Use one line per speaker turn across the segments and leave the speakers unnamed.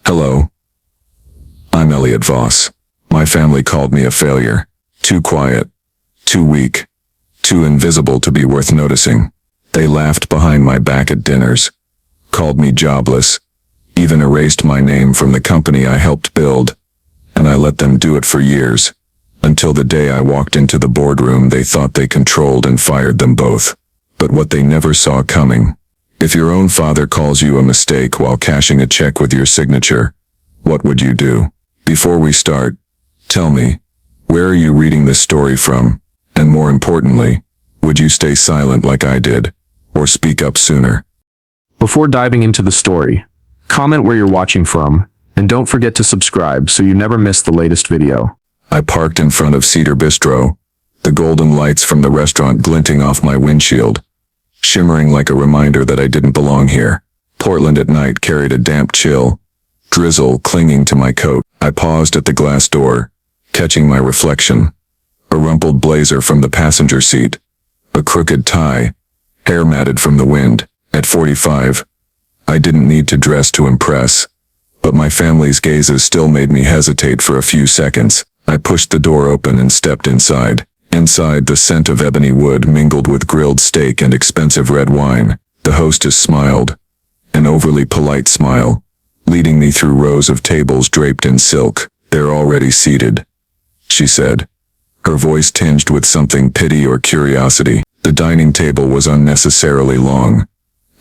Hello. I'm Elliot Voss. My family called me a failure. Too quiet. Too weak. Too invisible to be worth noticing. They laughed behind my back at dinners. Called me jobless. Even erased my name from the company I helped build. And I let them do it for years. Until the day I walked into the boardroom, they thought they controlled and fired them both. But what they never saw coming. If your own father calls you a mistake while cashing a check with your signature, what would you do? Before we start, tell me, where are you reading this story from? And more importantly, would you stay silent like I did, or speak up sooner?
Before diving into the story, comment where you're watching from, and don't forget to subscribe so you never miss the latest video.
I parked in front of Cedar Bistro, the golden lights from the restaurant glinting off my windshield, shimmering like a reminder that I didn't belong here. Portland at night carried a damp chill, drizzle clinging to my coat. I paused at the glass door, catching my reflection. A rumpled blazer from the passenger seat, a crooked tie, hair matted from the wind. At 45, I didn't need to dress to impress, but my family's gazes still made me hesitate for a few seconds. I pushed the door open and stepped inside. Inside, the scent of ebony wood mingled with grilled steak and expensive red wine. The hostess smiled, an overly polite smile, leading me through rows of tables draped in silk. "They're already seated," she said, her voice tinged with something pity or curiosity. The dining table was unnecessarily long,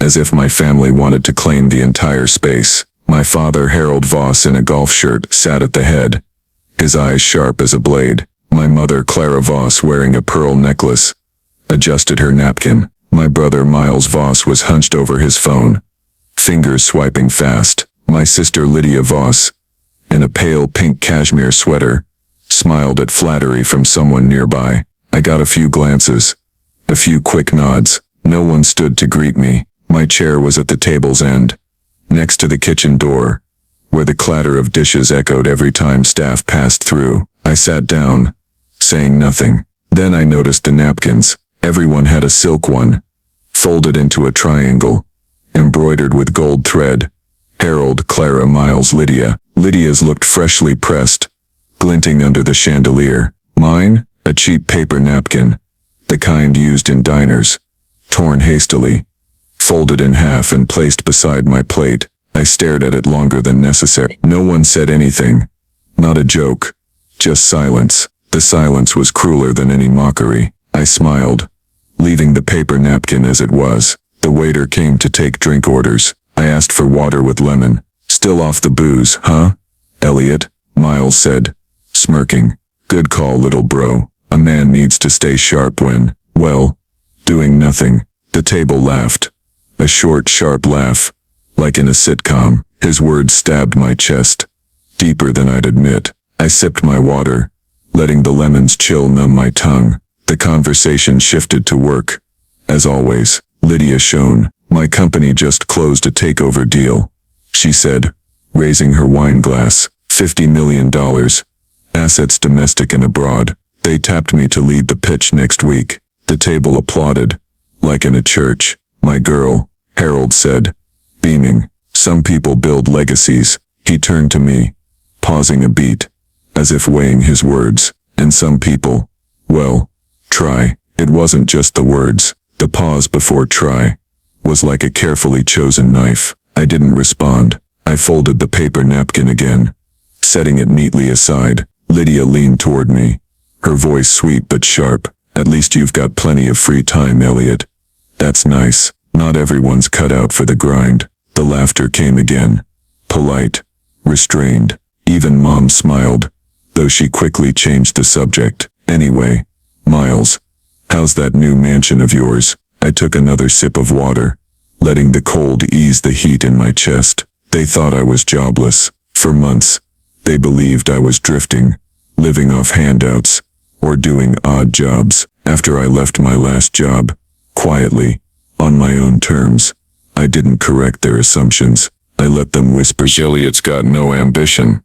as if my family wanted to claim the entire space. My father, Harold Voss, in a golf shirt, sat at the head, his eyes sharp as a blade. My mother, Clara Voss, wearing a pearl necklace, adjusted her napkin. My brother, Miles Voss, was hunched over his phone, fingers swiping fast. My sister, Lydia Voss, in a pale pink cashmere sweater, smiled at flattery from someone nearby. I got a few glances, a few quick nods. No one stood to greet me. My chair was at the table's end, next to the kitchen door, where the clatter of dishes echoed every time staff passed through. I sat down, saying nothing. Then I noticed the napkins. Everyone had a silk one, folded into a triangle, embroidered with gold thread. Harold, Clara, Miles, Lydia. Lydia's looked freshly pressed, glinting under the chandelier. Mine, a cheap paper napkin, the kind used in diners, torn hastily, folded in half and placed beside my plate. I stared at it longer than necessary. No one said anything. Not a joke. Just silence. The silence was crueler than any mockery. I smiled, leaving the paper napkin as it was. The waiter came to take drink orders. I asked for water with lemon. "Still off the booze, huh, Elliot?" Miles said, smirking. "Good call, little bro. A man needs to stay sharp when, well, doing nothing." The table laughed. A short, sharp laugh, like in a sitcom. His words stabbed my chest, deeper than I'd admit. I sipped my water, letting the lemon's chill numb my tongue. The conversation shifted to work. As always, Lydia shone. "My company just closed a takeover deal," she said, raising her wine glass. $50 million. Assets domestic and abroad. They tapped me to lead the pitch next week. The table applauded, like in a church. "My girl," Harold said, beaming. "Some people build legacies." He turned to me, pausing a beat, as if weighing his words. "And some people, well, try." It wasn't just the words. The pause before try was like a carefully chosen knife. I didn't respond. I folded the paper napkin again, setting it neatly aside. Lydia leaned toward me, her voice sweet but sharp. "At least you've got plenty of free time, Elliot. That's nice. Not everyone's cut out for the grind." The laughter came again, polite, restrained. Even Mom smiled, though she quickly changed the subject. "Anyway, Miles, how's that new mansion of yours?" I took another sip of water, letting the cold ease the heat in my chest. They thought I was jobless. For months, they believed I was drifting, living off handouts, or doing odd jobs. After I left my last job, quietly, on my own terms, I didn't correct their assumptions. I let them whisper, "Elliot's got no ambition.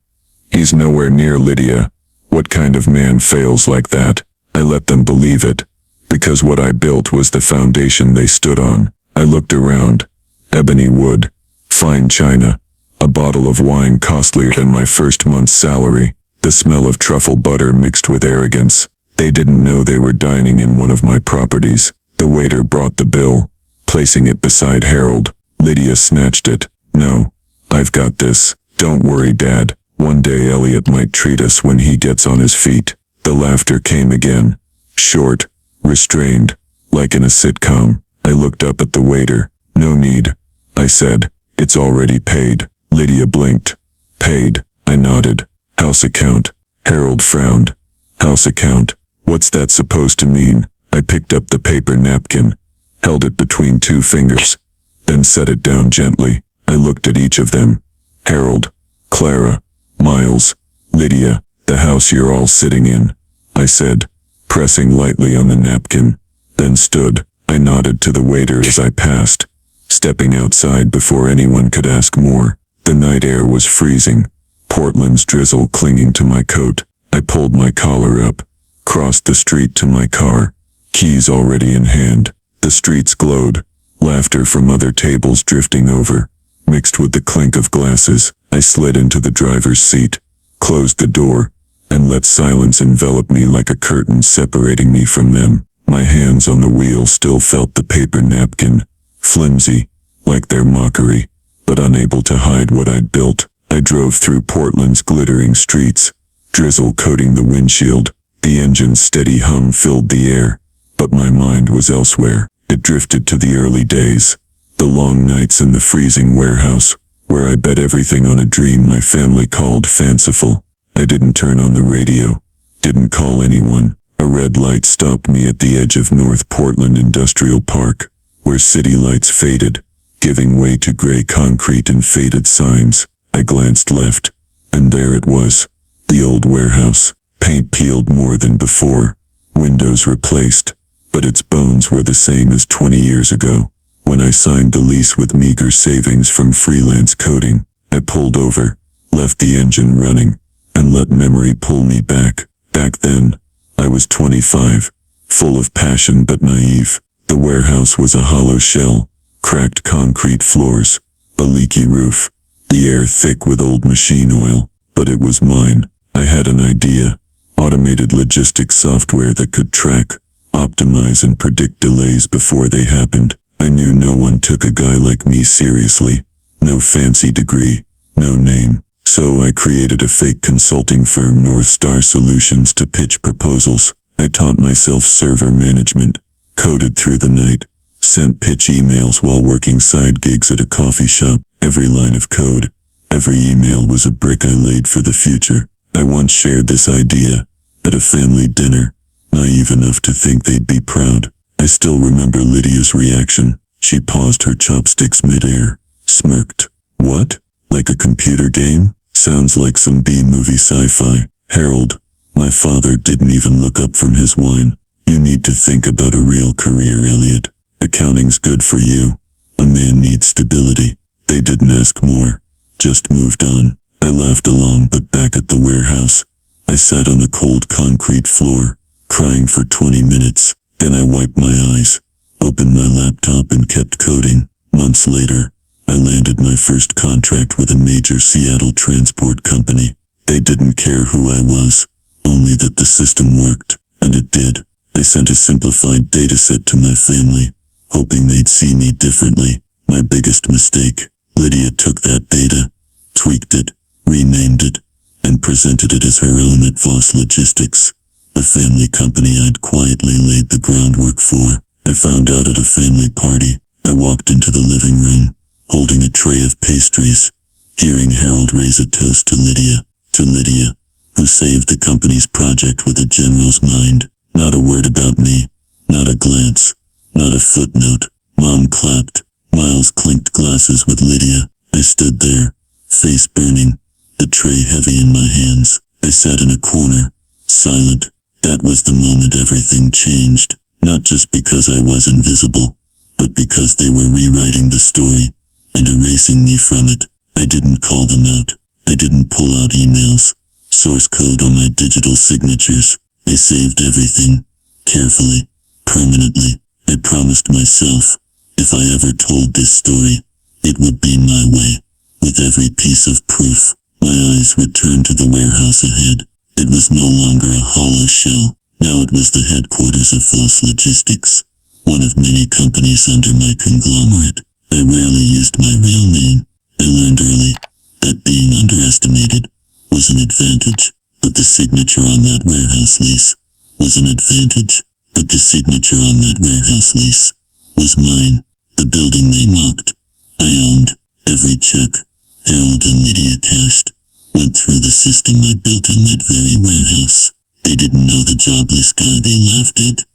He's nowhere near Lydia. What kind of man fails like that?" I let them believe it, because what I built was the foundation they stood on. I looked around. Ebony wood, fine china, A bottle of wine costlier than my first month's salary. The smell of truffle butter mixed with arrogance. They didn't know they were dining in one of my properties. The waiter brought the bill, placing it beside Harold. Lydia snatched it. "No, I've got this. Don't worry, Dad. One day Elliot might treat us when he gets on his feet." The laughter came again. Short, restrained, like in a sitcom. I looked up at the waiter. "No need," I said. "It's already paid." Lydia blinked. "Paid?" I nodded. "House account." Harold frowned. "House account? What's that supposed to mean?" I picked up the paper napkin, held it between two fingers, then set it down gently. I looked at each of them. "Harold, Clara, Miles, Lydia, the house you're all sitting in," I said, pressing lightly on the napkin, then stood. I nodded to the waiter as I passed, stepping outside before anyone could ask more. The night air was freezing, Portland's drizzle clinging to my coat. I pulled my collar up, crossed the street to my car, keys already in hand. The streets glowed, laughter from other tables drifting over, mixed with the clink of glasses. I slid into the driver's seat, closed the door, and let silence envelop me like a curtain separating me from them. My hands on the wheel still felt the paper napkin, flimsy, like their mockery, but unable to hide what I'd built. I drove through Portland's glittering streets, drizzle coating the windshield. The engine's steady hum filled the air, but my mind was elsewhere. It drifted to the early days, the long nights in the freezing warehouse, where I bet everything on a dream my family called fanciful. I didn't turn on the radio, didn't call anyone. A red light stopped me at the edge of North Portland Industrial Park, where city lights faded, giving way to gray concrete and faded signs. I glanced left, and there it was, the old warehouse, paint peeled more than before, windows replaced, but its bones were the same as 20 years ago. When I signed the lease with meager savings from freelance coding, I pulled over, left the engine running, and let memory pull me back. Back then, I was 25, full of passion but naive. The warehouse was a hollow shell, cracked concrete floors, a leaky roof, the air thick with old machine oil, but it was mine. I had an idea, automated logistics software that could track, optimize and predict delays before they happened. I knew no one took a guy like me seriously. No fancy degree, no name. So I created a fake consulting firm, North Star Solutions, to pitch proposals. I taught myself server management, coded through the night, sent pitch emails while working side gigs at a coffee shop. Every line of code, every email was a brick I laid for the future. I once shared this idea at a family dinner, naive enough to think they'd be proud. I still remember Lydia's reaction. She paused her chopsticks midair, smirked. "What? Like a computer game? Sounds like some B-movie sci-fi." "Harold," my father didn't even look up from his wine. "You need to think about a real career, Elliot. Accounting's good for you. A man needs stability." They didn't ask more, just moved on. I laughed along, but back at the warehouse, I sat on the cold concrete floor, crying for 20 minutes. Then I wiped my eyes, opened my laptop and kept coding. Months later, I landed my first contract with a major Seattle transport company. They didn't care who I was, only that the system worked, and it did. They sent a simplified dataset to my family, hoping they'd see me differently. My biggest mistake. Lydia took that data, tweaked it, renamed it, and presented it as her own at Voss Logistics, the family company I'd quietly laid the groundwork for. I found out at a family party. I walked into the living room, holding a tray of pastries, hearing Harold raise a toast to Lydia, who saved the company's project with a general's mind. Not a word about me, not a glance, not a footnote. Mom clapped. Miles clinked glasses with Lydia. I stood there, face burning, the tray heavy in my hands. I sat in a corner, silent. That was the moment everything changed. Not just because I was invisible, but because they were rewriting the story and erasing me from it. I didn't call them out. I didn't pull out emails, source code on my digital signatures. I saved everything, carefully, permanently. I promised myself, if I ever told this story, it would be my way.
With every piece of proof, my eyes returned to the warehouse ahead. It was no longer a hollow shell. Now it was the headquarters of Voss Logistics, one of many companies under my conglomerate. I rarely used my real name. I learned early that being underestimated was an advantage, but the signature on that warehouse lease was an advantage, but the signature on that warehouse lease was mine. The building they mocked, I owned. Every check Harold and Lydia cashed went through the system I built in that very warehouse. They didn't know the jobless guy they laughed at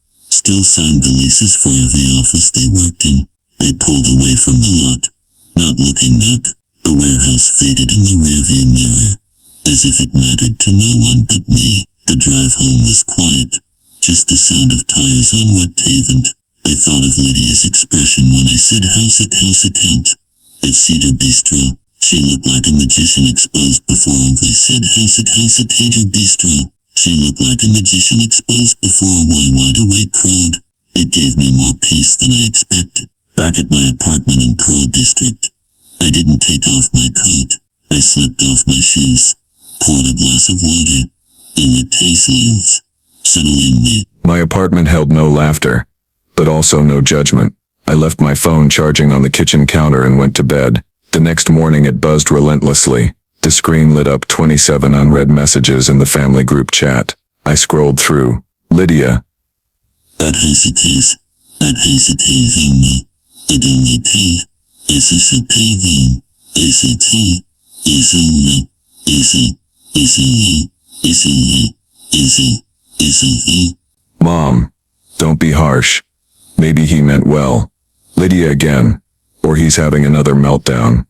still signed the leases for every office they worked in. They pulled away from the lot, not looking back. The warehouse faded in the rearview mirror, as if it mattered to no one but me. The drive home was quiet, just the sound of tires on wet pavement. I thought of Lydia's expression when I said house it can't. At Cedar Bistro, she looked like a magician exposed before they said house it Cedar Bistro. She looked like a magician exposed before a wide-awake crowd. It gave me more peace than I expected. Back at my apartment in Pearl District, I didn't take off my coat. I slipped off my shoes, poured a glass of water, and let tasteless settle in me.
My apartment held no laughter, but also no judgment. I left my phone charging on the kitchen counter and went to bed. The next morning it buzzed relentlessly. The screen lit up 27 unread messages in the family group chat. I scrolled through. Lydia.
That hesitates on me. It only pay.
Mom, don't be harsh. Maybe he meant well. Lydia again. Or he's having another meltdown.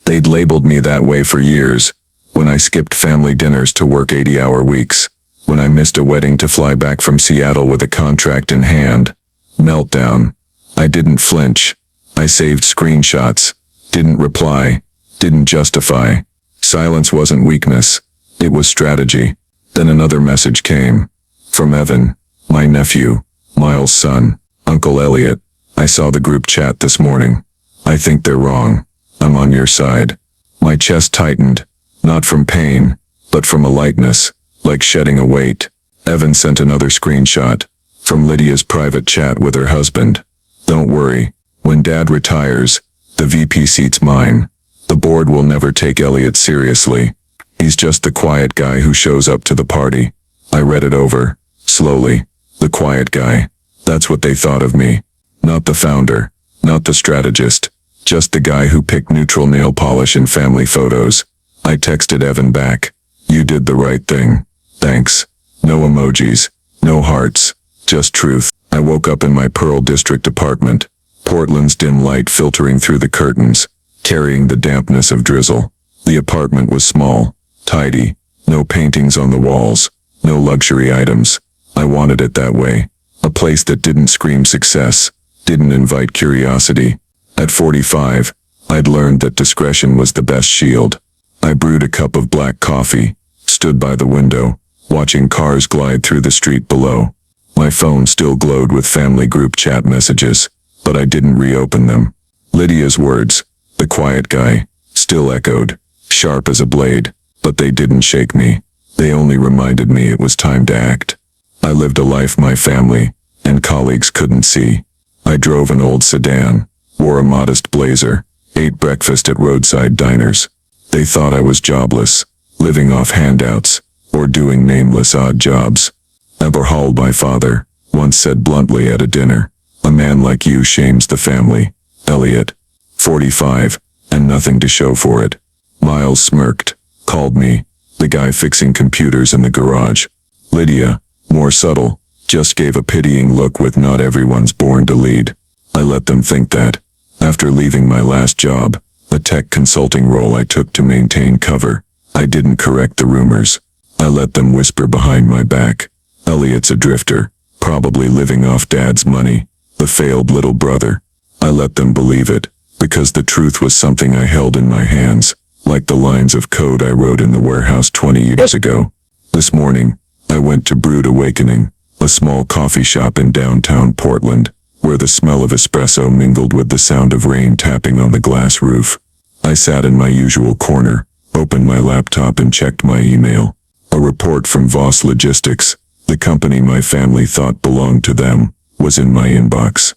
They'd labeled me that way for years. When I skipped family dinners to work 80-hour weeks. When I missed a wedding to fly back from Seattle with a contract in hand. Meltdown. I didn't flinch. I saved screenshots. Didn't reply. Didn't justify. Silence wasn't weakness. It was strategy. Then another message came. From Evan. My nephew. Miles' son. Uncle Elliot. I saw the group chat this morning. I think they're wrong. I'm on your side. My chest tightened. Not from pain, but from a lightness, like shedding a weight. Evan sent another screenshot. From Lydia's private chat with her husband. Don't worry. When Dad retires, the VP seat's mine. The board will never take Elliot seriously. He's just the quiet guy who shows up to the party. I read it over. Slowly. The quiet guy. That's what they thought of me. Not the founder. Not the strategist. Just the guy who picked neutral nail polish in family photos. I texted Evan back. You did the right thing. Thanks. No emojis. No hearts. Just truth. I woke up in my Pearl District apartment. Portland's dim light filtering through the curtains, carrying the dampness of drizzle. The apartment was small, tidy. No paintings on the walls. No luxury items. I wanted it that way. A place that didn't scream success. Didn't invite curiosity. At 45, I'd learned that discretion was the best shield. I brewed a cup of black coffee, stood by the window, watching cars glide through the street below. My phone still glowed with family group chat messages, but I didn't reopen them. Lydia's words, the quiet guy, still echoed, sharp as a blade, but they didn't shake me. They only reminded me it was time to act. I lived a life my family and colleagues couldn't see. I drove an old sedan, wore a modest blazer, ate breakfast at roadside diners. They thought I was jobless, living off handouts, or doing nameless odd jobs. Eberhard, my father, once said bluntly at a dinner, a man like you shames the family. Elliot, 45, and nothing to show for it. Miles smirked, called me, the guy fixing computers in the garage. Lydia, more subtle, just gave a pitying look with not everyone's born to lead. I let them think that. After leaving my last job, a tech consulting role I took to maintain cover, I didn't correct the rumors. I let them whisper behind my back. Elliot's a drifter, probably living off Dad's money, the failed little brother. I let them believe it, because the truth was something I held in my hands, like the lines of code I wrote in the warehouse 20 years ago. This morning, I went to Brewed Awakening, a small coffee shop in downtown Portland, where the smell of espresso mingled with the sound of rain tapping on the glass roof. I sat in my usual corner, opened my laptop and checked my email. A report from Voss Logistics, the company my family thought belonged to them, was in my inbox.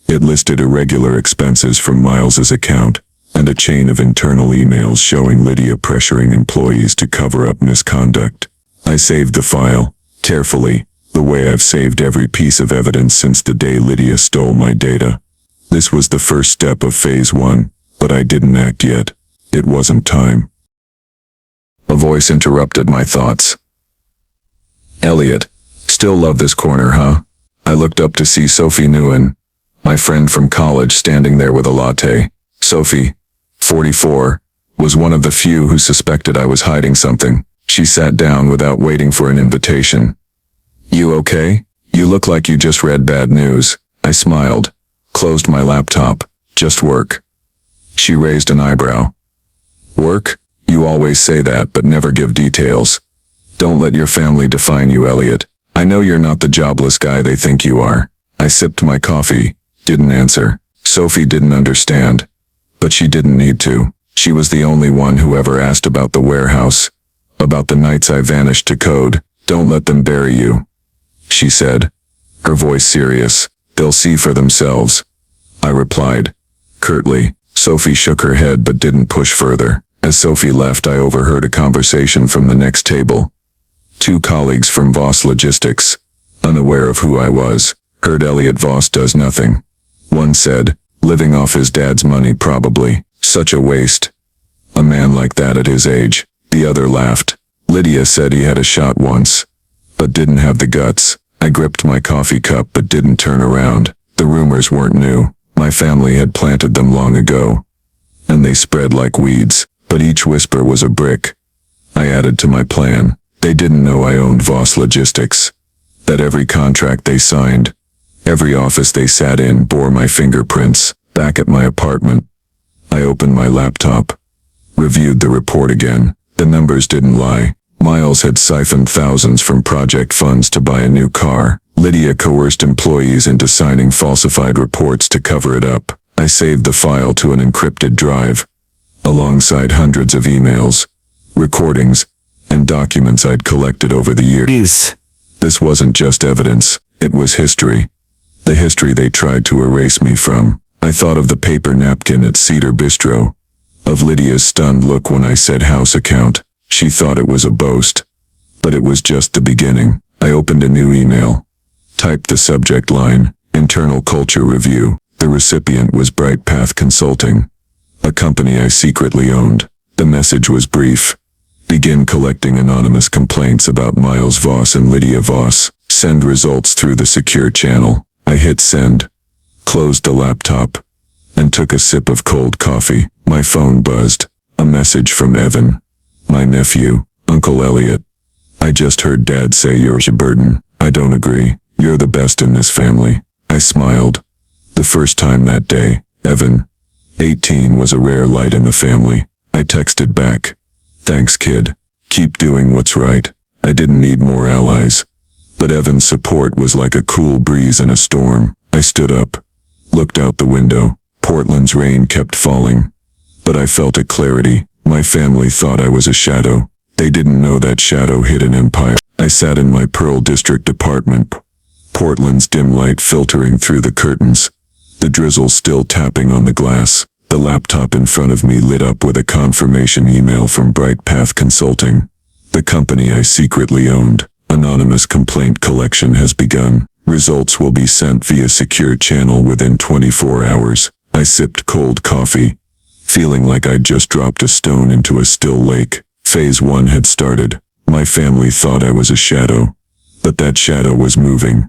It listed irregular expenses from Miles's account, and a chain of internal emails showing Lydia pressuring employees to cover up misconduct. I saved the file, carefully, the way I've saved every piece of evidence since the day Lydia stole my data. This was the first step of phase 1, but I didn't act yet. It wasn't time. A voice interrupted my thoughts. "Elliot, still love this corner, huh?" I looked up to see Sophie Nguyen, my friend from college, standing there with a latte. Sophie, 44, was one of the few who suspected I was hiding something. She sat down without waiting for an invitation. "You okay? You look like you just read bad news." I smiled, closed my laptop. "Just work." She raised an eyebrow. "Work? You always say that but never give details. Don't let your family define you, Elliot. I know you're not the jobless guy they think you are." I sipped my coffee, didn't answer. Sophie didn't understand, but she didn't need to. She was the only one who ever asked about the warehouse, about the nights I vanished to code. "Don't let them bury you," she said, her voice serious. "They'll see for themselves," I replied, curtly. Sophie shook her head but didn't push further. As Sophie left, I overheard a conversation from the next table. Two colleagues from Voss Logistics, unaware of who I was, heard Elliot Voss does nothing. One said, "Living off his dad's money probably. Such a waste. A man like that at his age." The other laughed. "Lydia said he had a shot once, but didn't have the guts." I gripped my coffee cup but didn't turn around. The rumors weren't new. My family had planted them long ago, and they spread like weeds, but each whisper was a brick I added to my plan. They didn't know I owned Voss Logistics, that every contract they signed, every office they sat in bore my fingerprints. Back at my apartment, I opened my laptop, reviewed the report again. The numbers didn't lie. Miles had siphoned thousands from project funds to buy a new car. Lydia coerced employees into signing falsified reports to cover it up. I saved the file to an encrypted drive, alongside hundreds of emails, recordings, and documents I'd collected over the years. This wasn't just evidence, it was history. The history they tried to erase me from. I thought of the paper napkin at Cedar Bistro, of Lydia's stunned look when I said house account. She thought it was a boast, but it was just the beginning. I opened a new email, typed the subject line, "Internal Culture Review." The recipient was Bright Path Consulting, a company I secretly owned. The message was brief. "Begin collecting anonymous complaints about Miles Voss and Lydia Voss. Send results through the secure channel." I hit send, closed the laptop, and took a sip of cold coffee. My phone buzzed. A message from Evan, my nephew. "Uncle Elliot, I just heard Dad say you're a burden. I don't agree. You're the best in this family." I smiled. The first time that day. Evan, 18, was a rare light in the family. I texted back, "Thanks, kid. Keep doing what's right." I didn't need more allies, but Evan's support was like a cool breeze in a storm. I stood up, looked out the window. Portland's rain kept falling, but I felt a clarity. My family thought I was a shadow. They didn't know that shadow hid an empire. I sat in my Pearl District apartment, Portland's dim light filtering through the curtains, the drizzle still tapping on the glass. The laptop in front of me lit up with a confirmation email from Bright Path Consulting, the company I secretly owned. "Anonymous complaint collection has begun. Results will be sent via secure channel within 24 hours. I sipped cold coffee, feeling like I'd just dropped a stone into a still lake. Phase 1 had started. My family thought I was a shadow, but that shadow was moving,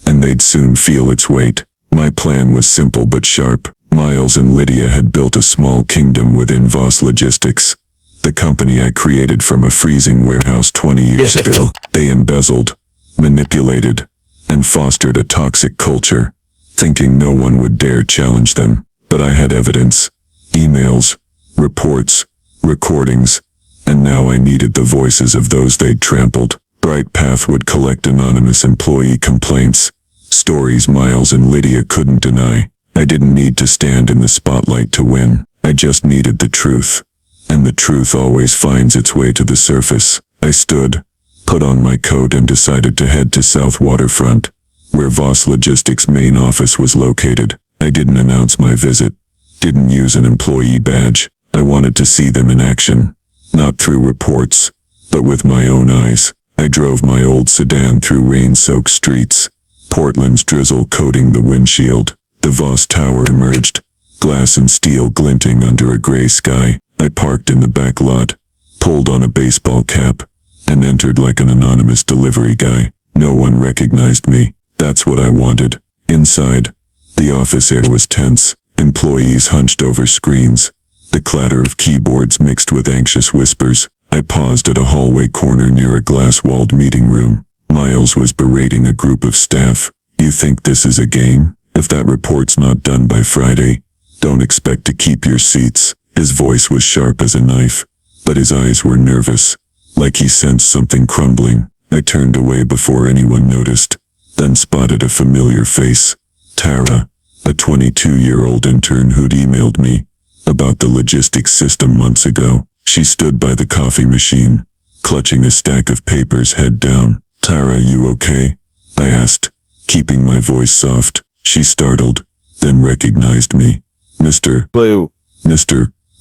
and they'd soon feel its weight. My plan was simple but sharp. Miles and Lydia had built a small kingdom within Voss Logistics, the company I created from a freezing warehouse 20 years ago. They embezzled, manipulated, and fostered a toxic culture, thinking no one would dare challenge them. But I had evidence, emails, reports, recordings, and now I needed the voices of those they'd trampled. Bright Path would collect anonymous employee complaints, Stories Miles and Lydia couldn't deny. I didn't need to stand in the spotlight to win. I just needed the truth. And the truth always finds its way to the surface. I stood, put on my coat and decided to head to South Waterfront, where Voss Logistics' main office was located. I didn't announce my visit. Didn't use an employee badge. I wanted to see them in action. Not through reports, but with my own eyes. I drove my old sedan through rain-soaked streets, Portland's drizzle coating the windshield. The Voss Tower emerged, glass and steel glinting under a gray sky. I parked in the back lot, pulled on a baseball cap, and entered like an anonymous delivery guy. No one recognized me. That's what I wanted. Inside, the office air was tense. Employees hunched over screens. The clatter of keyboards mixed with anxious whispers. I paused at a hallway corner near a glass-walled meeting room. Miles was berating a group of staff. You think this is a game? If that report's not done by Friday, don't expect to keep your seats. His voice was sharp as a knife, but his eyes were nervous, like he sensed something crumbling. I turned away before anyone noticed, then spotted a familiar face. Tara, a 22-year-old intern who'd emailed me about the logistics system months ago. She stood by the coffee machine, clutching a stack of papers head down. Tara, you okay? I asked, keeping my voice soft. She startled, then recognized me. Mr.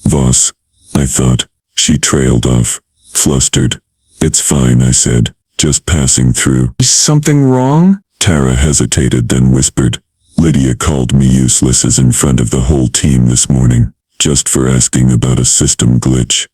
Voss, I thought. She trailed off, flustered. It's fine, I said, just passing through. Is something wrong? Tara hesitated, then whispered. Lydia called me useless as in front of the whole team this morning, just for asking about a system glitch.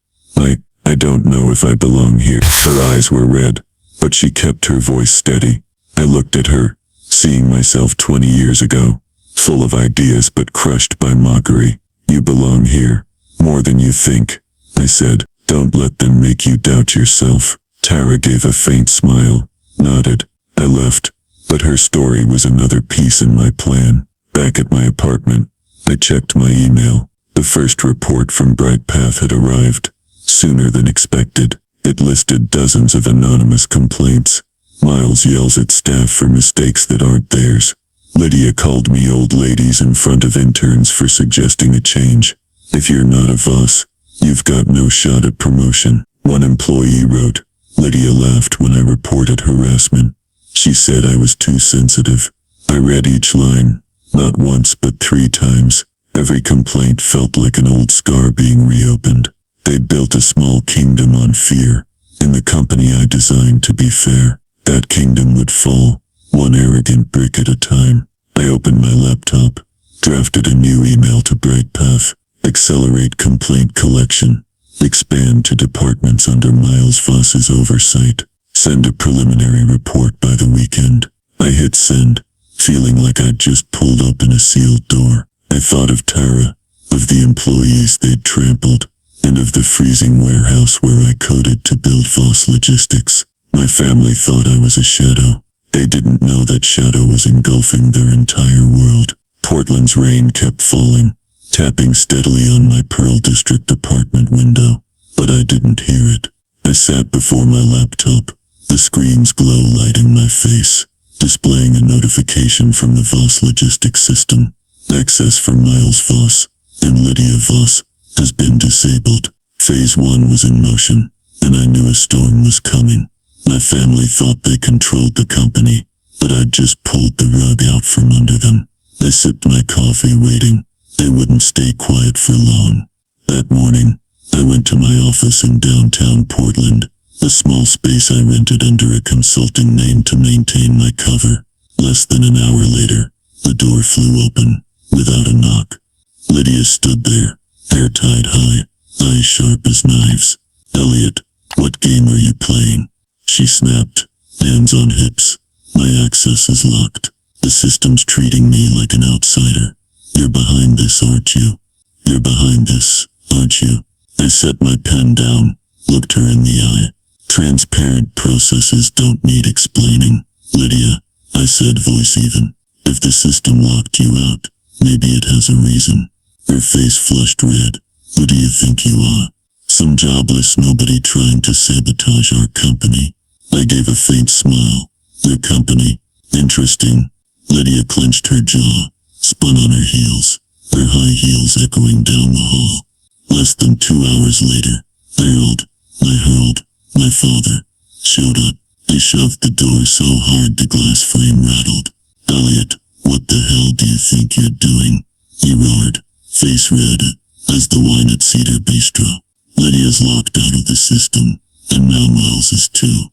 I don't know if I belong here. Her eyes were red, but she kept her voice steady. I looked at her, seeing myself 20 years ago, full of ideas but crushed by mockery. You belong here, more than you think, I said. Don't let them make you doubt yourself. Tara gave a faint smile, nodded. I left, but her story was another piece in my plan. Back at my apartment, I checked my email. The first report from Bright Path had arrived, sooner than expected. It listed dozens of anonymous complaints. Miles yells at staff for mistakes that aren't theirs. Lydia called me old ladies in front of interns for suggesting a change. If you're not a Voss, you've got no shot at promotion, one employee wrote. Lydia laughed when I reported harassment. She said I was too sensitive. I read each line, not once but 3 times. Every complaint felt like an old scar being reopened. They built a small kingdom on fear. In the company I designed to be fair, that kingdom would fall, one arrogant brick at a time. I opened my laptop, drafted a new email to Bright Path. Accelerate complaint collection. Expand to departments under Miles Voss's oversight. Send a preliminary report by the weekend. I hit send, feeling like I'd just pulled open a sealed door. I thought of Tara, of the employees they'd trampled, and of the freezing warehouse where I coded to build Voss Logistics. My family thought I was a shadow. They didn't know that shadow was engulfing their entire world. Portland's rain kept falling, tapping steadily on my Pearl District apartment window, but I didn't hear it. I sat before my laptop, the screen's glow lighting my face, displaying a notification from the Voss Logistics system. Access for Miles Voss and Lydia Voss has been disabled. Phase 1 was in motion, and I knew a storm was coming. My family thought they controlled the company, but I'd just pulled the rug out from under them. I sipped my coffee waiting. They wouldn't stay quiet for long. That morning, I went to my office in downtown Portland, a small space I rented under a consulting name to maintain my cover. Less than an hour later, the door flew open, without a knock. Lydia stood there, hair tied high, eyes sharp as knives. Elliot, what game are you playing? She snapped, hands on hips. My access is locked. The system's treating me like an outsider. You're behind this, aren't you? You're behind this, aren't you? I set my pen down, looked her in the eye. Transparent processes don't need explaining. Lydia, I said, voice even. If the system locked you out, maybe it has a reason. Her face flushed red. Who do you think you are? Some jobless nobody trying to sabotage our company. I gave a faint smile. Their company? Interesting.
Lydia clenched her jaw, spun on her heels, her high heels echoing down the hall. Less than 2 hours later, my father showed up. He shoved the door so hard the glass frame rattled. "Elliot, what the hell do you think you're doing?" he roared, face red, as the wine at Cedar Bistro. "Lydia's locked out of the system, and now Miles is too.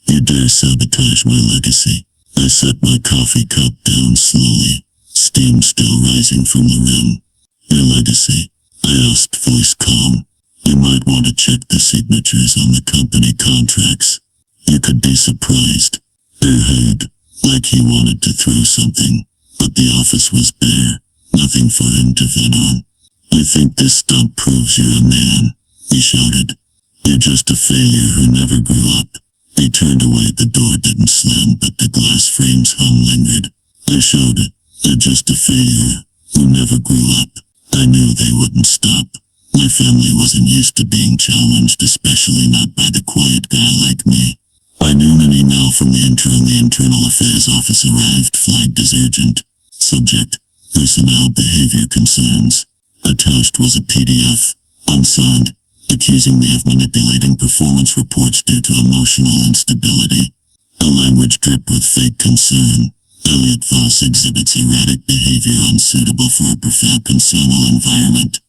You dare sabotage my legacy?" I set my coffee cup down slowly, steam still rising from the rim. "Your legacy?" I asked, voice calm. "You might want to check the signatures on the company contracts. You could be surprised." Her head, like he wanted to throw something, but the office was bare, nothing for him to vent on. "I think this stunt proves you're a man," he shouted. "You're just a failure who never grew up." He turned away, the door didn't slam, but the glass frame's hum lingered. I shouted, "You're just a failure who never grew up." I knew they wouldn't stop. My family wasn't used to being challenged, especially not by the quiet guy like me. By noon, an email from the Internal Affairs Office arrived, flagged as urgent. Subject: personnel behavior concerns. Attached was a PDF, unsigned, accusing me of manipulating performance reports due to emotional instability. A language dripped with fake concern. Elliot Voss exhibits erratic behavior unsuitable for a professional environment.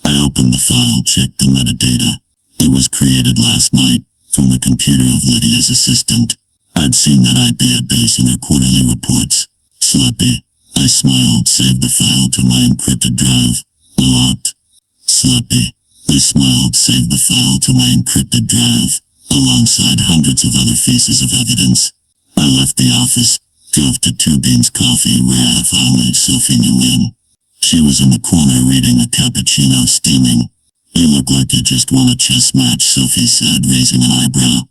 I opened the file, checked the metadata. It was created last night, from the computer of Lydia's assistant. I'd seen that IP address in her quarterly reports. Sloppy. I smiled, saved the file to my encrypted drive. Locked. Sloppy. I smiled, saved the file to my encrypted drive, alongside hundreds of other pieces of evidence. I left the office, drove to Two Beans Coffee, where I finally Sophie knew in. She was in the corner reading a cappuccino, steaming. "You look like you just won a chess match," Sophie said, raising an eyebrow.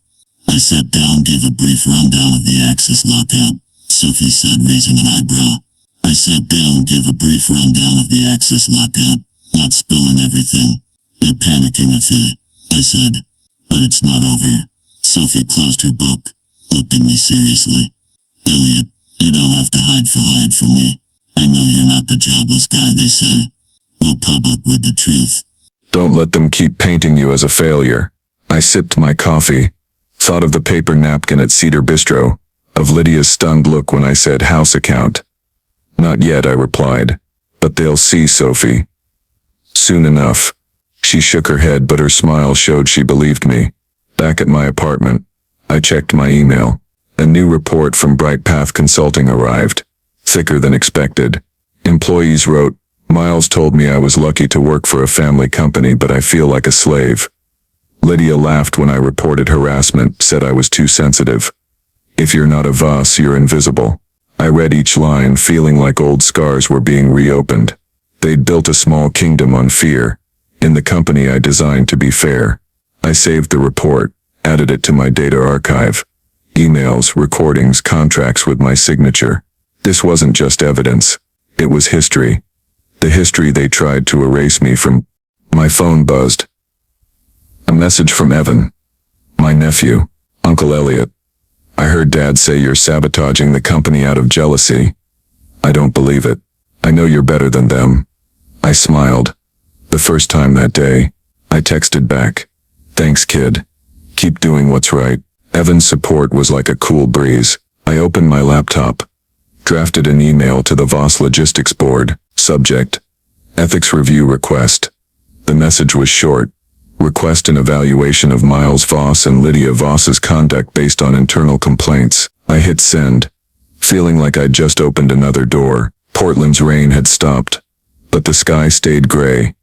I sat down, gave a brief rundown of the access lockout. Sophie said, raising an eyebrow. I sat down, gave a brief rundown of the access lockout, not spilling everything. "You're panicking, I said. "But it's not over." Sophie closed her book, looked at me seriously. "Elliot, you don't have to hide from me. I know you're not the jobless guy they say. We'll public with the truth."
Don't let them keep painting you as a failure. I sipped my coffee, thought of the paper napkin at Cedar Bistro, of Lydia's stunned look when I said house account. "Not yet," I replied. "But they'll see, Sophie. Soon enough." She shook her head, but her smile showed she believed me. Back at my apartment, I checked my email. A new report from Bright Path Consulting arrived, thicker than expected. Employees wrote, "Miles told me I was lucky to work for a family company, but I feel like a slave." Lydia laughed when I reported harassment, said I was too sensitive. "If you're not a Voss, you're invisible." I read each line, feeling like old scars were being reopened. They'd built a small kingdom on fear. In the company I designed to be fair. I saved the report, added it to my data archive. Emails, recordings, contracts with my signature. This wasn't just evidence. It was history. The history they tried to erase me from. My phone buzzed. A message from Evan. "My nephew, Uncle Elliot. I heard Dad say you're sabotaging the company out of jealousy. I don't believe it. I know you're better than them." I smiled. The first time that day, I texted back, "Thanks, kid. Keep doing what's right." Evan's support was like a cool breeze. I opened my laptop, drafted an email to the Voss Logistics board. Subject: ethics review request. The message was short. Request an evaluation of Miles Voss and Lydia Voss's conduct based on internal complaints. I hit send, feeling like I'd just opened another door. Portland's rain had stopped, but the sky stayed gray,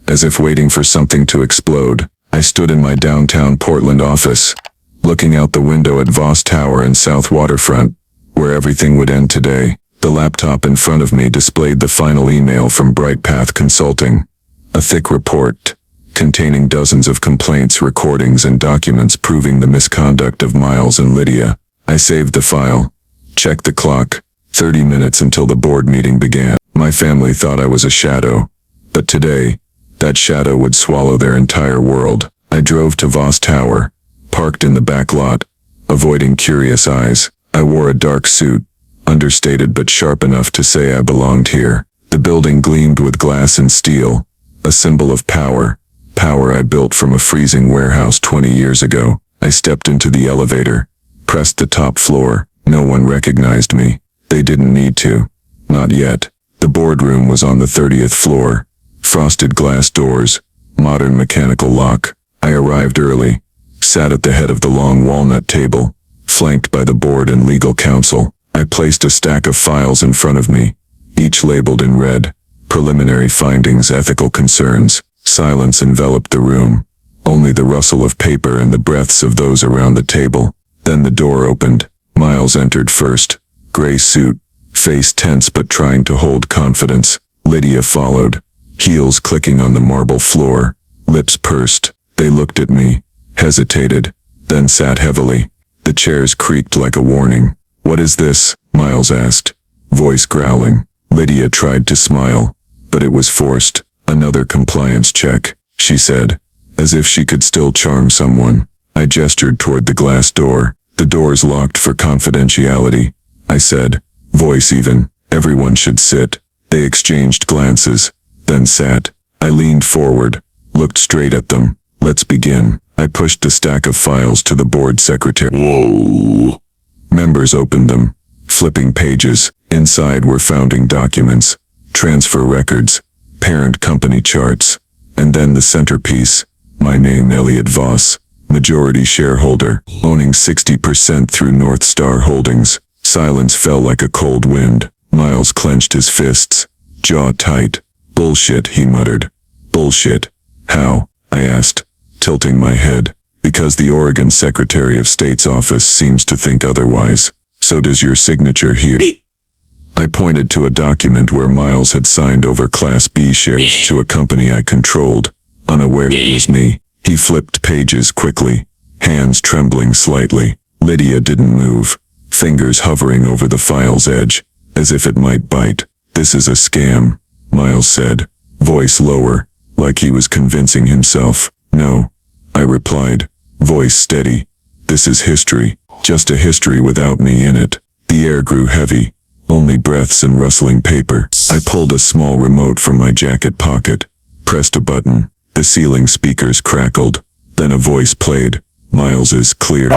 as if waiting for something to explode. I stood in my downtown Portland office, looking out the window at Voss Tower and South Waterfront, where everything would end today. The laptop in front of me displayed the final email from Bright Path Consulting. A thick report, containing dozens of complaints, recordings, and documents proving the misconduct of Miles and Lydia. I saved the file, checked the clock, 30 minutes until the board meeting began. My family thought I was a shadow, but today, that shadow would swallow their entire world. I drove to Voss Tower, parked in the back lot, avoiding curious eyes. I wore a dark suit, understated but sharp enough to say I belonged here. The building gleamed with glass and steel, a symbol of power, power I built from a freezing warehouse 20 years ago. I stepped into the elevator, pressed the top floor. No one recognized me. They didn't need to. Not yet. The boardroom was on the 30th floor. Frosted glass doors, modern mechanical lock. I arrived early, sat at the head of the long walnut table, flanked by the board and legal counsel. I placed a stack of files in front of me, each labeled in red. Preliminary findings, ethical concerns. Silence enveloped the room. Only the rustle of paper and the breaths of those around the table. Then the door opened. Miles entered first. Gray suit, face tense but trying to hold confidence. Lydia followed, heels clicking on the marble floor, lips pursed. They looked at me, hesitated, then sat heavily. The chairs creaked like a warning. "What is this?" Miles asked, voice growling. Lydia tried to smile, but it was forced. "Another compliance check," she said, as if she could still charm someone. I gestured toward the glass door. "The door's locked for confidentiality," I said, voice even. "Everyone should sit." They exchanged glances, then sat. I leaned forward, looked straight at them. "Let's begin." I pushed the stack of files to the board secretary. Whoa! Members opened them, flipping pages. Inside were founding documents, transfer records, parent company charts, and then the centerpiece, my name, Elliot Voss, majority shareholder, owning 60% through North Star Holdings. Silence fell like a cold wind. Miles clenched his fists, jaw tight. "Bullshit," he muttered. "Bullshit. How?" I asked, tilting my head. "Because the Oregon Secretary of State's office seems to think otherwise. So does your signature here." I pointed to a document where Miles had signed over Class B shares to a company I controlled, unaware it was me. He flipped pages quickly, hands trembling slightly. Lydia didn't move, fingers hovering over the file's edge, as if it might bite. "This is a scam," Miles said, voice lower, like he was convincing himself. "No," I replied, voice steady. "This is history, just a history without me in it." The air grew heavy, only breaths and rustling paper. I pulled a small remote from my jacket pocket, pressed a button. The ceiling speakers crackled. Then a voice played. "Miles's clear.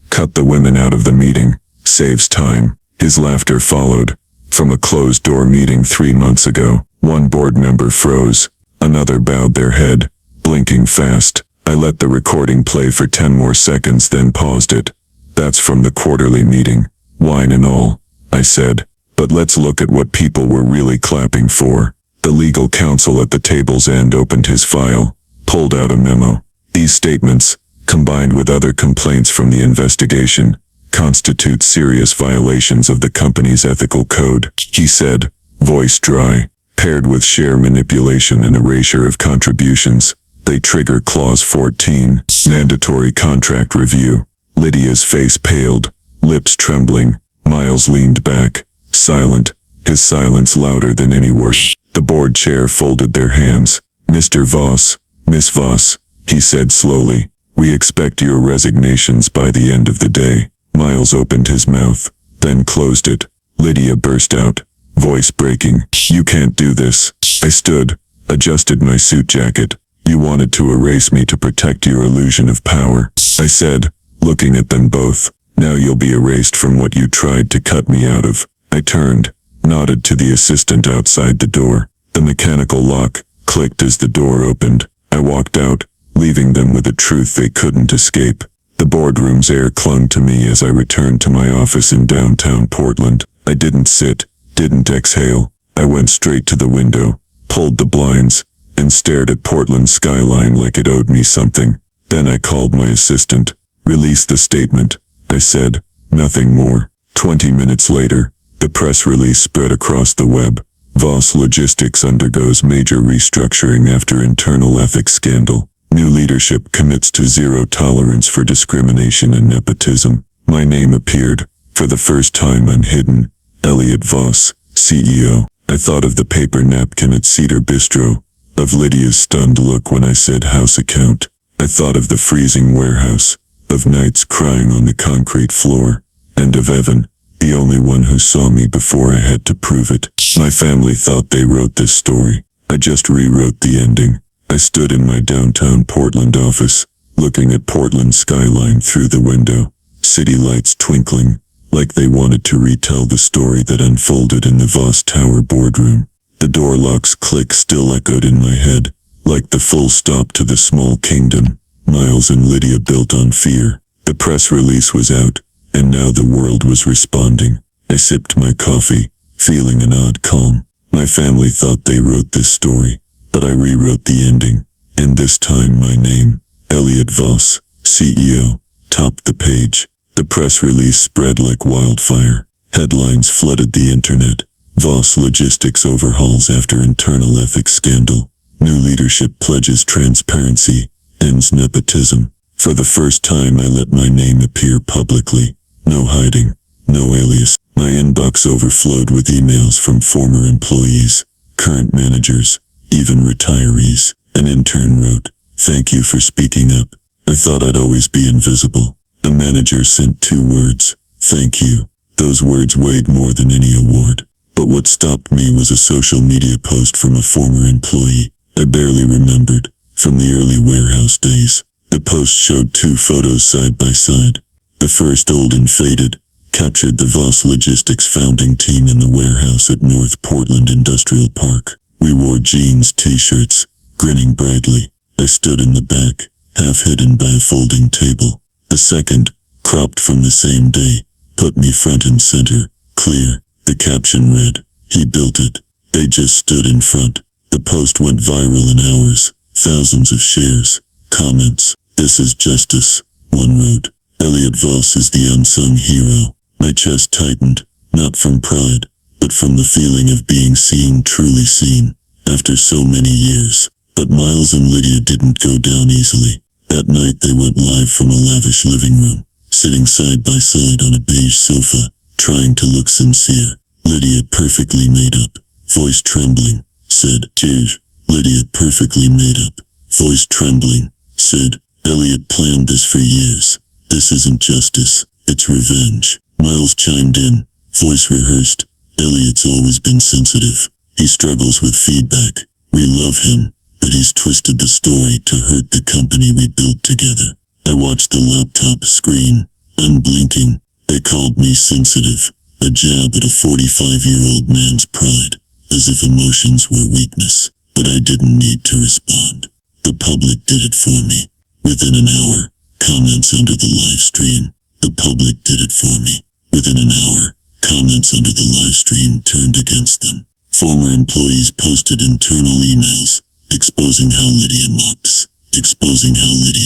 Cut the women out of the meeting. Saves time." His laughter followed. From a closed-door meeting 3 months ago, one board member froze. Another bowed their head, blinking fast. I let the recording play for 10 more seconds, then paused it. "That's from the quarterly meeting. Wine and all," I said. "But let's look at what people were really clapping for." The legal counsel at the table's end opened his file, pulled out a memo. "These statements, combined with other complaints from the investigation, constitute serious violations of the company's ethical code," he said, voice dry. "Paired with share manipulation and erasure of contributions, they trigger Clause 14, mandatory contract review." Lydia's face paled, lips trembling. Miles leaned back, silent, his silence louder than any word. The board chair folded their hands. "Mr. Voss, Miss Voss," he said slowly, "we expect your resignations by the end of the day." Miles opened his mouth, then closed it. Lydia burst out, voice breaking. "You can't do this." I stood, adjusted my suit jacket. "You wanted to erase me to protect your illusion of power," I said, looking at them both. "Now you'll be erased from what you tried to cut me out of." I turned, nodded to the assistant outside the door. The mechanical lock clicked as the door opened. I walked out, leaving them with a truth they couldn't escape. The boardroom's air clung to me as I returned to my office in downtown Portland. I didn't sit, didn't exhale. I went straight to the window, pulled the blinds, and stared at Portland's skyline like it owed me something. Then I called my assistant. "Release the statement," I said, nothing more. 20 minutes later, the press release spread across the web. Voss Logistics undergoes major restructuring after internal ethics scandal. New leadership commits to zero tolerance for discrimination and nepotism. My name appeared, for the first time unhidden. Elliot Voss, CEO. I thought of the paper napkin at Cedar Bistro, of Lydia's stunned look when I said house account. I thought of the freezing warehouse, of nights crying on the concrete floor, and of Evan,
the only one who saw me before I had to prove it. My family thought they wrote this story. I just rewrote the ending. I stood in my downtown Portland office, looking at Portland's skyline through the window, city lights twinkling, like they wanted to retell the story that unfolded in the Voss Tower boardroom. The door lock's click still echoed in my head, like the full stop to the small kingdom Miles and Lydia built on fear. The press release was out, and now the world was responding. I sipped my coffee, feeling an odd calm. My family thought they wrote this story, but I rewrote the ending, and this time my name, Elliot Voss, CEO, topped the page. The press release spread like wildfire. Headlines flooded the internet. Voss Logistics overhauls after internal ethics scandal. New leadership pledges transparency, ends nepotism. For the first time I let my name appear publicly. No hiding, no alias. My inbox overflowed with emails from former employees, current managers, even retirees. An intern wrote, "Thank you for speaking up. I thought I'd always be invisible." The manager sent 2 words, "Thank you." Those words weighed more than any award. But what stopped me was a social media post from a former employee I barely remembered, from the early warehouse days. The post showed 2 photos side by side. The first, old and faded, captured the Voss Logistics founding team in the warehouse at North Portland Industrial Park. We wore jeans, t-shirts, grinning brightly. I stood in the back, half hidden by a folding table. The second, cropped from the same day, put me front and center, clear. The caption read, "He built it. They just stood in front." The post went viral in hours. Thousands of shares, comments. "This is justice," one wrote. "Elliot Voss is the unsung hero." My chest tightened, not from pride, but from the feeling of being seen, truly seen, after so many years. But Miles and Lydia didn't go down easily. That night they went live from a lavish living room, sitting side by side on a beige sofa, trying to look sincere. Lydia, perfectly made up, voice trembling, said, "Cheers." Lydia, perfectly made up, voice trembling, said, "Elliot planned this for years. This isn't justice, it's revenge." Miles chimed in, voice rehearsed, "Elliot's always been sensitive. He struggles with feedback. We love him, but he's twisted the story to hurt the company we built together." I watched the laptop screen, unblinking. They called me sensitive, a jab at a 45-year-old man's pride, as if emotions were weakness. But I didn't need to respond. The public did it for me. Within an hour, comments under the live stream. The public did it for me. Within an hour, comments under the live stream turned against them. Former employees posted internal emails, exposing how Lydia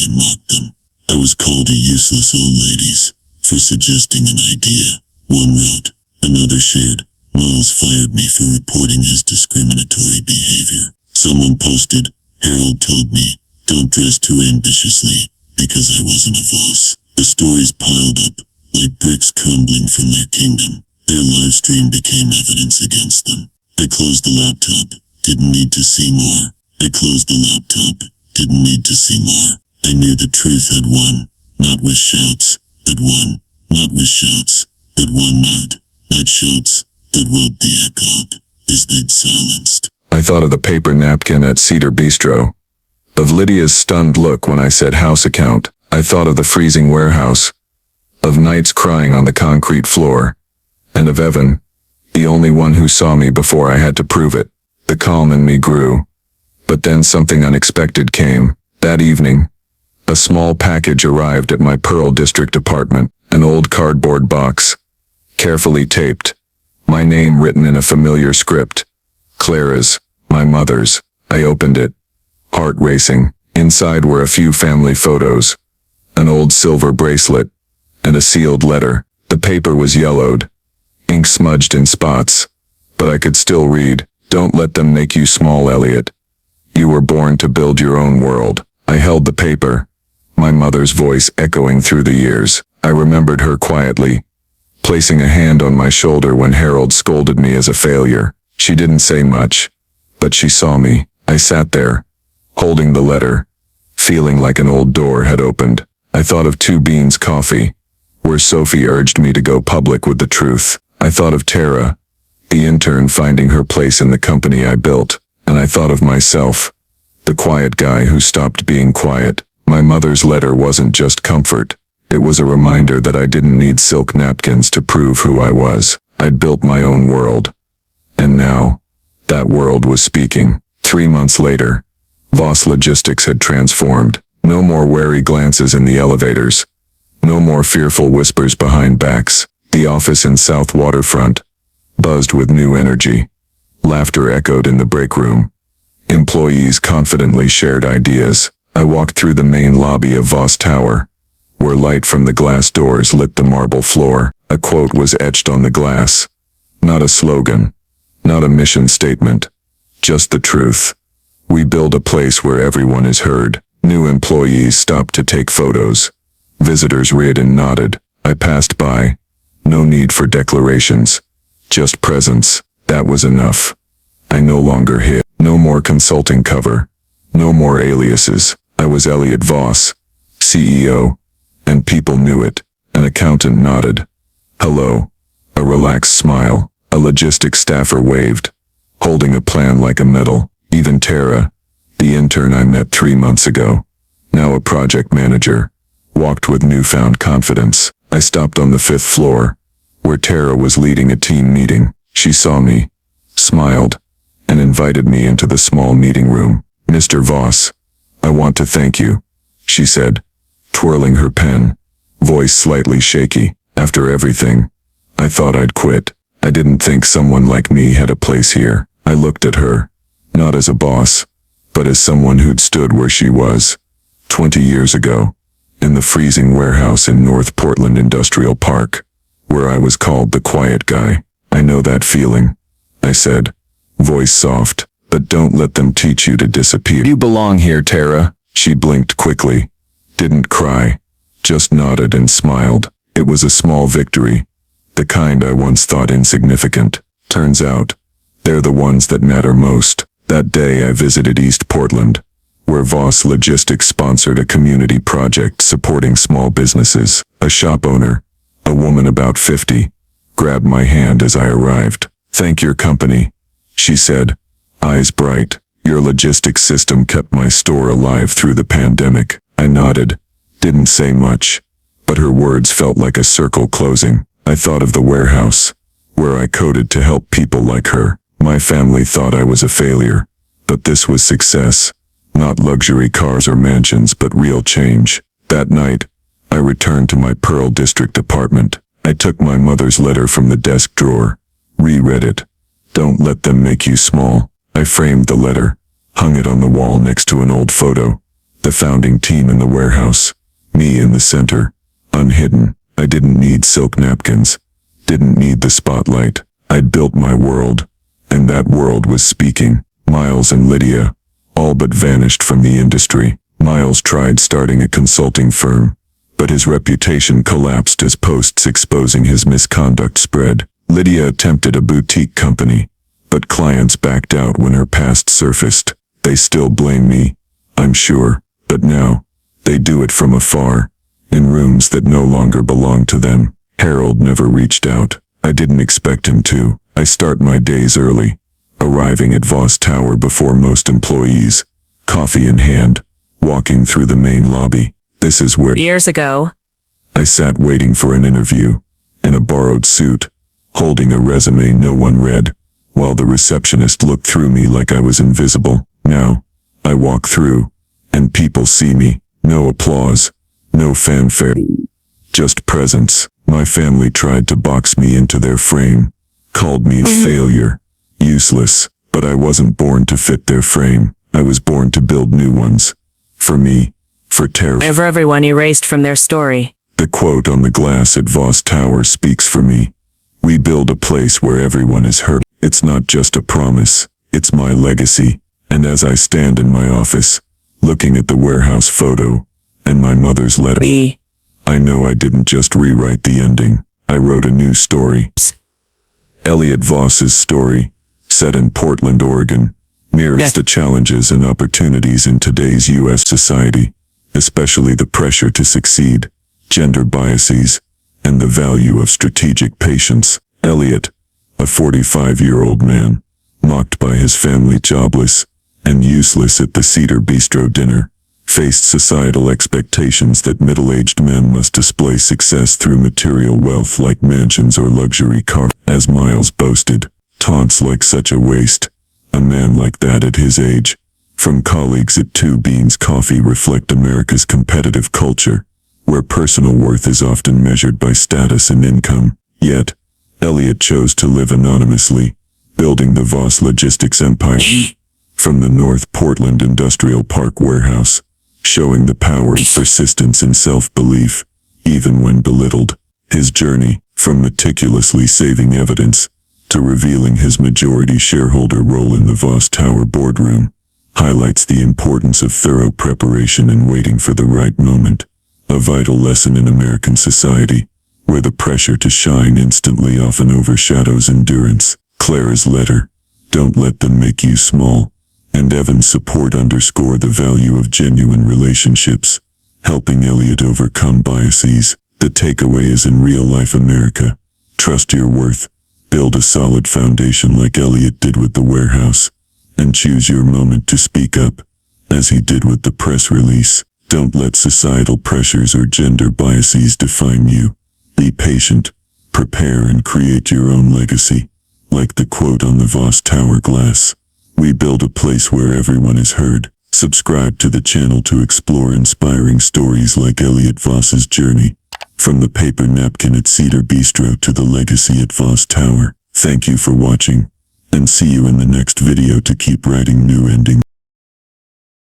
mocked them. I was called a useless old ladies for suggesting an idea. One wrote, another shared, "Miles fired me for reporting his discriminatory behavior." Someone posted, "Harold told me, don't dress too ambitiously, because I wasn't a Voss." The stories piled up, like bricks crumbling from their kingdom. Their live stream became evidence against them. I closed the laptop, didn't need to see more. I closed the laptop, didn't need to see more. I knew the truth had won, not with shouts, but won, not with shouts, but won not shouts, that would be echoed, as they'd silenced.
I thought of the paper napkin at Cedar Bistro, of Lydia's stunned look when I said house account. I thought of the freezing warehouse, of nights crying on the concrete floor, and of Evan, the only one who saw me before I had to prove it. The calm in me grew. But then something unexpected came. That evening, a small package arrived at my Pearl District apartment, an old cardboard box, carefully taped, my name written in a familiar script. Clara's, my mother's. I opened it, heart racing. Inside were a few family photos, an old silver bracelet, and a sealed letter. The paper was yellowed, ink smudged in spots, but I could still read, "Don't let them make you small, Elliot. You were born to build your own world." I held the paper, my mother's voice echoing through the years. I remembered her quietly, placing a hand on my shoulder when Harold scolded me as a failure. She didn't say much, but she saw me. I sat there, holding the letter, feeling like an old door had opened. I thought of 2 beans coffee, where Sophie urged me to go public with the truth. I thought of Tara, the intern finding her place in the company I built, and I thought of myself, the quiet guy who stopped being quiet. My mother's letter wasn't just comfort. It was a reminder that I didn't need silk napkins to prove who I was. I'd built my own world. And now, that world was speaking. 3 months later, Voss Logistics had transformed. No more wary glances in the elevators. No more fearful whispers behind backs. The office in South Waterfront buzzed with new energy. Laughter echoed in the break room. Employees confidently shared ideas. I walked through the main lobby of Voss Tower, where light from the glass doors lit the marble floor. A quote was etched on the glass. Not a slogan, not a mission statement, just the truth. We build a place where everyone is heard. New employees stopped to take photos. Visitors read and nodded. I passed by. No need for declarations. Just presence. That was enough. I no longer hid. No more consulting cover. No more aliases. I was Elliot Voss, CEO, and people knew it. An accountant nodded. Hello. A relaxed smile. A logistics staffer waved, holding a plan like a medal. Even Tara, the intern I met 3 months ago, now a project manager, walked with newfound confidence. I stopped on the 5th floor, where Tara was leading a team meeting. She saw me, smiled, and invited me into the small meeting room. Mr. Voss, I want to thank you, she said, twirling her pen, voice slightly shaky. After everything, I thought I'd quit. I didn't think someone like me had a place here. I looked at her, not as a boss, but as someone who'd stood where she was, 20 years ago, in the freezing warehouse in North Portland Industrial Park, where I was called the quiet guy. I know that feeling, I said, voice soft, but don't let them teach you to disappear. You belong here, Tara. She blinked quickly, didn't cry, just nodded and smiled. It was a small victory, the kind I once thought insignificant. Turns out, they're the ones that matter most. That day I visited East Portland, where Voss Logistics sponsored a community project supporting small businesses. A shop owner, a woman about 50, grabbed my hand as I arrived. Thank your company, she said, eyes bright. Your logistics system kept my store alive through the pandemic. I nodded, didn't say much, but her words felt like a circle closing. I thought of the warehouse, where I coded to help people like her. My family thought I was a failure, but this was success. Not luxury cars or mansions, but real change. That night, I returned to my Pearl District apartment. I took my mother's letter from the desk drawer, reread it. Don't let them make you small. I framed the letter, hung it on the wall next to an old photo. The founding team in the warehouse, me in the center, unhidden. I didn't need silk napkins, didn't need the spotlight. I'd built my world, and that world was speaking. Miles and Lydia all but vanished from the industry. Miles tried starting a consulting firm, but his reputation collapsed as posts exposing his misconduct spread. Lydia attempted a boutique company, but clients backed out when her past surfaced. They still blame me, I'm sure, but now, they do it from afar, in rooms that no longer belong to them. Harold never reached out. I didn't expect him to. I start my days early, arriving at Voss Tower before most employees, coffee in hand, walking through the main lobby. This is where
Years ago,
I sat waiting for an interview, in a borrowed suit, holding a resume no one read, while the receptionist looked through me like I was invisible. Now, I walk through, and people see me. No applause, no fanfare, just presence. My family tried to box me into their frame, called me a failure, useless, but I wasn't born to fit their frame. I was born to build new ones. For me, for Tara.
ever everyone erased from their story.
The quote on the glass at Voss Tower speaks for me. We build a place where everyone is heard. It's not just a promise, it's my legacy. And as I stand in my office, looking at the warehouse photo, and my mother's letter, I know I didn't just rewrite the ending. I wrote a new story. Elliot Voss's story, set in Portland, Oregon, mirrors the challenges and opportunities in today's U.S. society, especially the pressure to succeed, gender biases, and the value of strategic patience. Elliot, a 45-year-old man, mocked by his family, jobless and useless at the Cedar Bistro dinner, faced societal expectations that middle-aged men must display success through material wealth like mansions or luxury cars. As Miles boasted, taunts like such a waste. A man like that at his age, from colleagues at Two Beans Coffee, reflect America's competitive culture, where personal worth is often measured by status and income. Yet, Elliot chose to live anonymously, building the Voss Logistics empire from the North Portland Industrial Park warehouse, showing the power of persistence and self-belief, even when belittled. His journey, from meticulously saving evidence to revealing his majority shareholder role in the Voss Tower boardroom, highlights the importance of thorough preparation and waiting for the right moment, a vital lesson in American society, where the pressure to shine instantly often overshadows endurance. Clara's letter, "Don't let them make you small," and Evan's support underscore the value of genuine relationships, helping Elliot overcome biases. The takeaway is, in real-life America, trust your worth, build a solid foundation like Elliot did with the warehouse, and choose your moment to speak up, as he did with the press release. Don't let societal pressures or gender biases define you. Be patient, prepare, and create your own legacy. Like the quote on the Voss Tower glass, "We build a place where everyone is heard." Subscribe to the channel to explore inspiring stories like Elliot Voss's journey, from the paper napkin at Cedar Bistro to the legacy at Voss Tower. Thank you for watching, and see you in the next video to keep writing new endings.